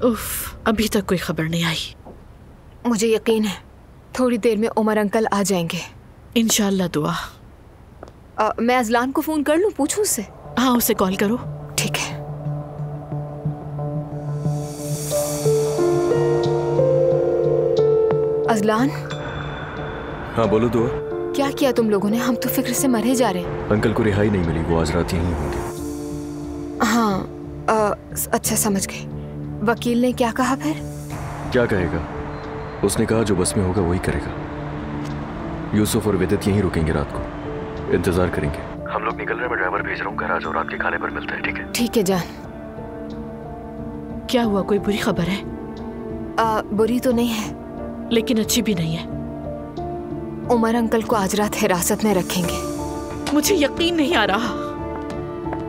उफ, अभी तक कोई खबर नहीं आई। मुझे यकीन है थोड़ी देर में उमर अंकल आ जाएंगे। इंशाल्लाह दुआ। मैं अजलान को फोन कर लूं, पूछूं उससे? हाँ, उसे कॉल करो। ठीक है। अजलान। हाँ बोलो दुआ। क्या किया तुम लोगों ने? हम तो फिक्र से मरे जा रहे हैं। अंकल को रिहाई नहीं मिली, वो आज रात यहीं होंगे। हाँ अच्छा समझ गए। वकील ने क्या कहा फिर? क्या कहेगा? उसने कहा जो बस में होगा वही करेगा। यूसुफ और विदित यहीं रुकेंगे रात को, इंतजार करेंगे। हम लोग निकल रहे हैं, मैं ड्राइवर भेज रहा हूँ। घर आ जाओ, रात के खाने पर मिलते हैं, ठीक है? ठीक है जान। क्या हुआ, कोई बुरी खबर है? बुरी तो नहीं है लेकिन अच्छी भी नहीं है। उमर अंकल को आज रात हिरासत में रखेंगे। मुझे यकीन नहीं आ रहा।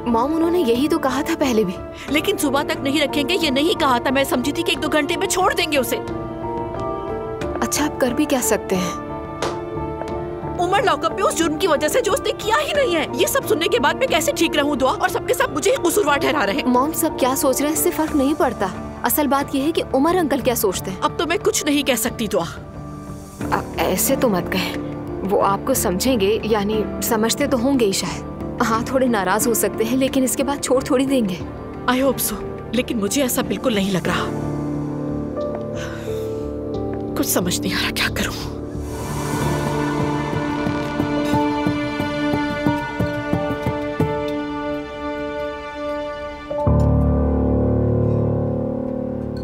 मॉम, उन्होंने यही तो कहा था पहले भी। लेकिन सुबह तक नहीं रखेंगे ये नहीं कहा था। मैं समझी थी कि 1-2 घंटे में छोड़ देंगे उसे। अच्छा, आप कर भी क्या सकते हैं? उमर लॉकअप में उस जुर्म की वजह से जो उसने किया ही नहीं है। ये सब सुनने के बाद मैं कैसे ठीक रहूं दुआ? और सबके सब मुझे ही कसूरवार ठहरा रहे हैं। मॉम, सब क्या सोच रहे हैं इससे फर्क नहीं पड़ता। असल बात ये है कि उमर अंकल क्या सोचते हैं। अब तो मैं कुछ नहीं कह सकती दुआ। ऐसे तो मत कहें, वो आपको समझेंगे, यानी समझते तो होंगे ही शायद। हाँ, थोड़े नाराज हो सकते हैं लेकिन इसके बाद छोड़ थोड़ी देंगे। आई होप सो, लेकिन मुझे ऐसा बिल्कुल नहीं लग रहा। कुछ समझ नहीं आ रहा क्या करूं।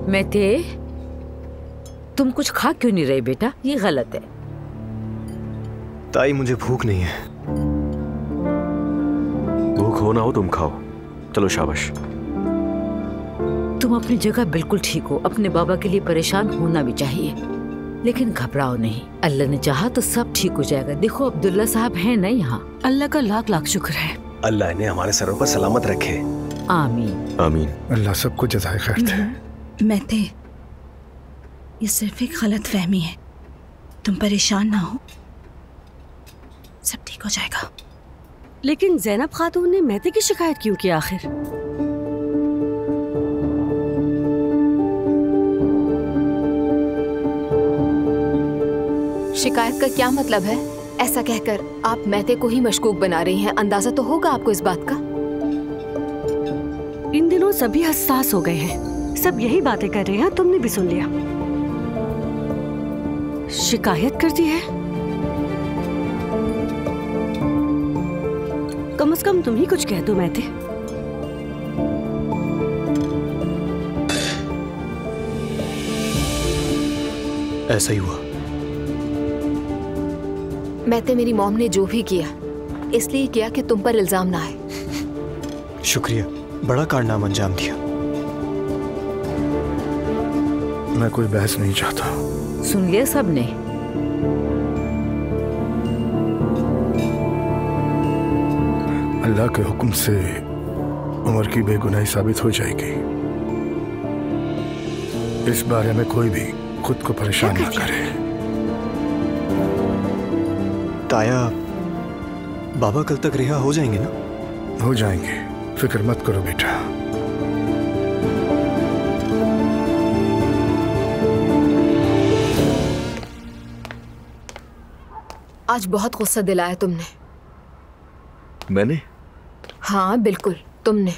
मैते, तुम कुछ खा क्यों नहीं रहे बेटा? ये गलत है। ताई, मुझे भूख नहीं है। भूख हो ना हो तुम खाओ। चलो शाबाश। तुम अपनी जगह बिल्कुल ठीक हो। अपने बाबा के लिए परेशान होना भी चाहिए, लेकिन घबराओ नहीं। अल्लाह ने चाहा तो सब ठीक हो जाएगा। देखो अब्दुल्ला साहब हैं ना यहाँ। अल्लाह का लाख लाख शुक्र है। अल्लाह ने हमारे सरों पर सलामत रखे। आमीन आमीन। अल्लाह सबको जज़ाए खैर दे। मैते, ये सिर्फ एक गलत फहमी है। तुम परेशान ना हो, सब ठीक हो जाएगा। लेकिन ज़ैनब खातून ने मैते की शिकायत क्यों की आखिर? शिकायत का क्या मतलब है? ऐसा कहकर आप मैते को ही मशकूक बना रही हैं। अंदाजा तो होगा आपको इस बात का। इन दिनों सभी हसास हो गए हैं, सब यही बातें कर रहे हैं। तुमने भी सुन लिया। शिकायत कर दी है? कम से कम तुम ही कुछ कह दो मैते। ऐसा ही हुआ। मैते, मेरी मॉम ने जो भी किया इसलिए किया कि तुम पर इल्जाम ना आए। शुक्रिया, बड़ा कारनामा अंजाम दिया। मैं कोई बहस नहीं चाहता। सुन लिया सबने? अल्लाह के हुक्म से उमर की बेगुनाही साबित हो जाएगी। इस बारे में कोई भी खुद को परेशान ना करे। ताया, बाबा कल तक रिहा हो जाएंगे ना? हो जाएंगे, फिक्र मत करो बेटा। आज बहुत गुस्सा दिलाया तुमने। मैंने? हाँ बिल्कुल तुमने।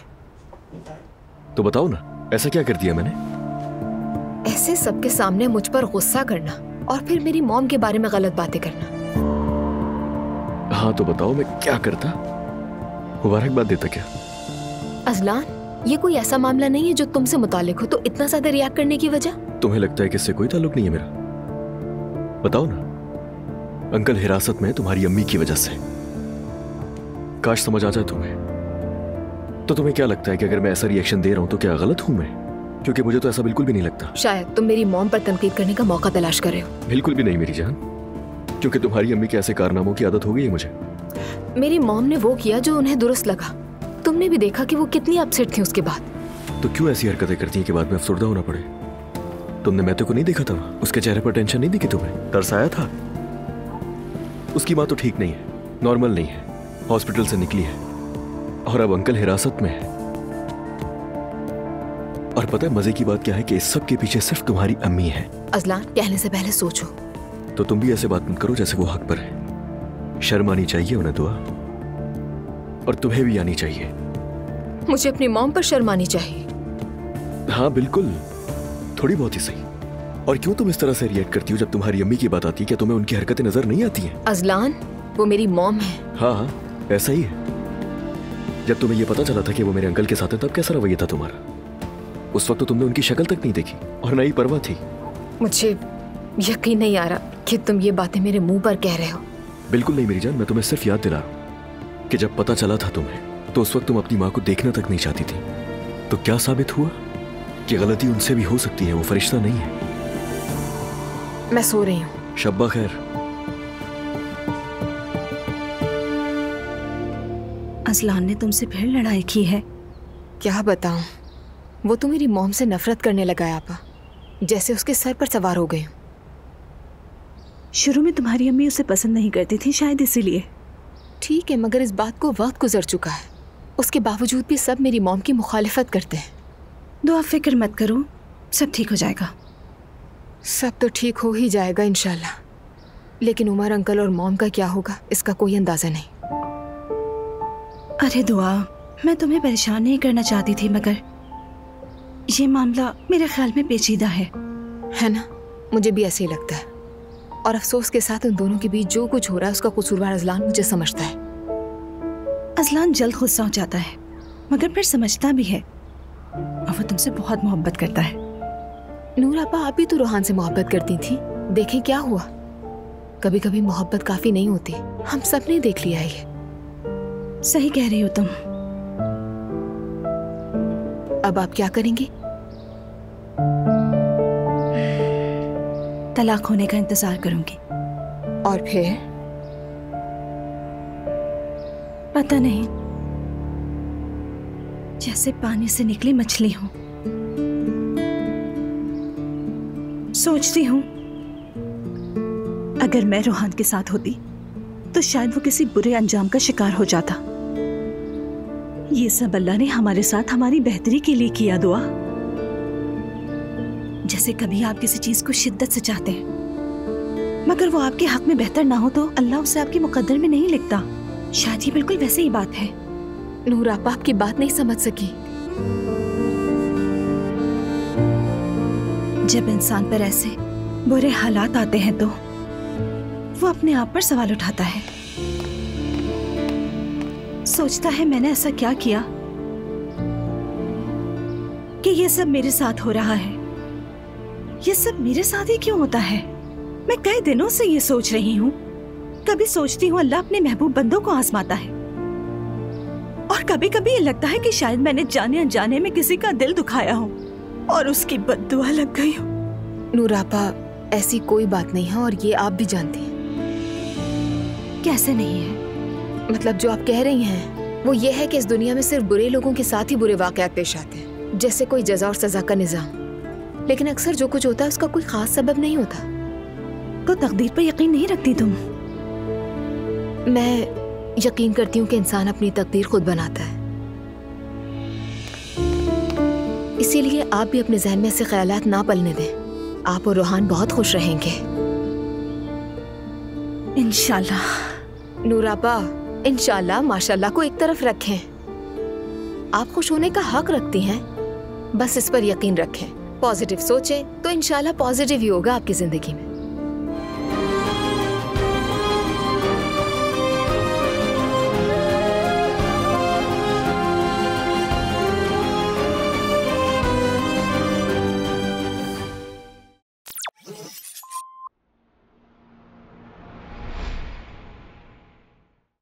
तो बताओ ना, ऐसा क्या कर दिया मैंने? ऐसे सबके सामने मुझ पर गुस्सा करना और फिर मेरी मॉम के बारे में गलत बातें करना। हाँ तो बताओ मैं क्या करता? मुबारकबाद देता क्या? अजलान, ये कोई ऐसा मामला नहीं है जो तुमसे मुतालिक हो, तो इतना ज्यादा रिएक्ट करने की वजह? तुम्हें लगता है कि इससे कोई ताल्लुक नहीं है मेरा? बताओ ना। अंकल हिरासत में तुम्हारी अम्मी की वजह से। काश समझ आ जाए तुम्हें। तो तुम्हें क्या लगता है कि अगर मैं ऐसा रिएक्शन दे रहा हूं तो क्या गलत हूं मैं? क्योंकि मुझे तो ऐसा बिल्कुल भी नहीं लगता। शायद तुम मेरी मॉम पर तनकीद करने का मौका तलाश कर रहे हो। बिल्कुल भी नहीं मेरी जान, क्योंकि तुम्हारी अम्मी के ऐसे कारनामों की आदत हो गई है मुझे। मेरी मॉम ने वो किया जो उन्हें दुरुस्त लगा। तुमने भी देखा कि वो कितनी अपसेट थी उसके बाद। तो क्यों ऐसी हरकतें करती हैं कि बाद में अफसरदा होना पड़े? तुमने मैते को नहीं देखा था? उसके चेहरे पर टेंशन नहीं दिखी तुम्हें? तरस आया था? उसकी माँ तो ठीक नहीं है, नॉर्मल नहीं है, हॉस्पिटल से निकली है और अब अंकल हिरासत में है। और पता है मजे की बात क्या है कि इस सब के पीछे सिर्फ तुम्हारी अम्मी है। अजलान, कहने से पहले सोचो। तो तुम भी ऐसे बात मत करो जैसे वो हक पर है। शर्म आनी चाहिए उन्हें दुआ, और तुम्हें भी आनी चाहिए। मुझे अपनी मॉम पर शर्म आनी चाहिए। हाँ बिल्कुल, थोड़ी बहुत ही सही। और क्यों तुम इस तरह से रिएक्ट करती हो जब तुम्हारी अम्मी की बात आती है? क्या तुम्हें उनकी हरकतें नजर नहीं आती हैं? अजलान, वो मेरी मॉम है। हाँ हाँ, ऐसा ही है। जब तुम्हें ये पता चला था कि वो मेरे अंकल के साथ है, तब कैसा रवैया था तुम्हारा? उस वक्त तो तुमने उनकी शक्ल तक नहीं देखी और ना ही परवाह थी। मुझे यकीन नहीं आ रहा कि तुम ये बातें मेरे मुंह पर कह रहे हो। बिल्कुल नहीं मेरी जान, मैं तुम्हें सिर्फ याद दिला रहा हूँ कि जब पता चला था तुम्हें तो उस वक्त तुम अपनी माँ को देखना तक नहीं चाहती थी। तो क्या साबित हुआ कि गलती उनसे भी हो सकती है, वो फरिश्ता नहीं है। मैं सो रही हूँ। शब्बा खैर। अजलान ने तुमसे फिर लड़ाई की है। क्या बताऊं, वो तो मेरी मॉम से नफरत करने लगा है आपा, जैसे उसके सर पर सवार हो गई हूँ। शुरू में तुम्हारी अम्मी उसे पसंद नहीं करती थी, शायद इसीलिए। ठीक है, मगर इस बात को वक्त गुजर चुका है। उसके बावजूद भी सब मेरी मॉम की मुखालिफत करते हैं। दुआ, फिक्र मत करो, सब ठीक हो जाएगा। सब तो ठीक हो ही जाएगा इंशाल्लाह, लेकिन उमर अंकल और मॉम का क्या होगा इसका कोई अंदाजा नहीं। अरे दुआ, मैं तुम्हें परेशान नहीं करना चाहती थी, मगर ये मामला मेरे ख्याल में पेचीदा है ना? मुझे भी ऐसे ही लगता है। और अफसोस के साथ उन दोनों के बीच जो कुछ हो रहा है उसका कसूरवार अजलान मुझे समझता है। अजलान जल्द गुस्सा हो जाता है, मगर फिर समझता भी है, और वो तुमसे बहुत मोहब्बत करता है। नूर आपा, आप भी तो रोहान से मोहब्बत करती थी, देखें क्या हुआ। कभी कभी मोहब्बत काफी नहीं होती, हम सब ने देख लिया है ये। सही कह रही हो तुम। अब आप क्या करेंगी? तलाक होने का इंतजार करूंगी। और फिर? पता नहीं, जैसे पानी से निकली मछली हूं। सोचती हूं अगर मैं रोहान के साथ होती तो शायद वो किसी बुरे अंजाम का शिकार हो जाता। ये सब अल्लाह ने हमारे साथ हमारी बेहतरी के लिए किया। दुआ, जैसे कभी आप किसी चीज को शिद्दत से चाहते हैं, मगर वो आपके हक में बेहतर ना हो तो अल्लाह उसे आपके मुकद्दर में नहीं लिखता। शायद ये बिल्कुल वैसे ही बात है। नूर आपा, आपकी बात नहीं समझ सकी। जब इंसान पर ऐसे बुरे हालात आते हैं तो वो अपने आप पर सवाल उठाता है, सोचता है मैंने ऐसा क्या किया कि ये सब मेरे साथ हो रहा है। ये सब मेरे साथ ही क्यों होता है? मैं कई दिनों से ये सोच रही हूँ। कभी सोचती हूँ अल्लाह अपने महबूब बंदों को आजमाता है, और कभी कभी ये लगता है कि शायद मैंने जाने अनजाने में किसी का दिल दुखाया हो और उसकी बद्दुआ लग गई हो। नूर आपा, ऐसी कोई बात नहीं है, और ये आप भी जानती हैं। कैसे नहीं है? मतलब जो आप कह रही हैं वो ये है कि इस दुनिया में सिर्फ बुरे लोगों के साथ ही बुरे वाकयात पेश आते हैं, जैसे कोई जज़ा और सजा का निज़ाम। लेकिन अक्सर जो कुछ होता है उसका कोई खास सबब नहीं होता। तो तकदीर पर यकीन नहीं रखती तुम? मैं यकीन करती हूँ कि इंसान अपनी तकदीर खुद बनाता है। इसीलिए आप भी अपने जहन में ऐसे ख्यालात ना पलने दें। आप और रोहान बहुत खुश रहेंगे इंशाल्लाह। नूर आपा, इंशाल्लाह माशाल्लाह को एक तरफ रखें। आप खुश होने का हक रखती हैं, बस इस पर यकीन रखें। पॉजिटिव सोचें तो इंशाल्लाह पॉजिटिव ही होगा आपकी जिंदगी में।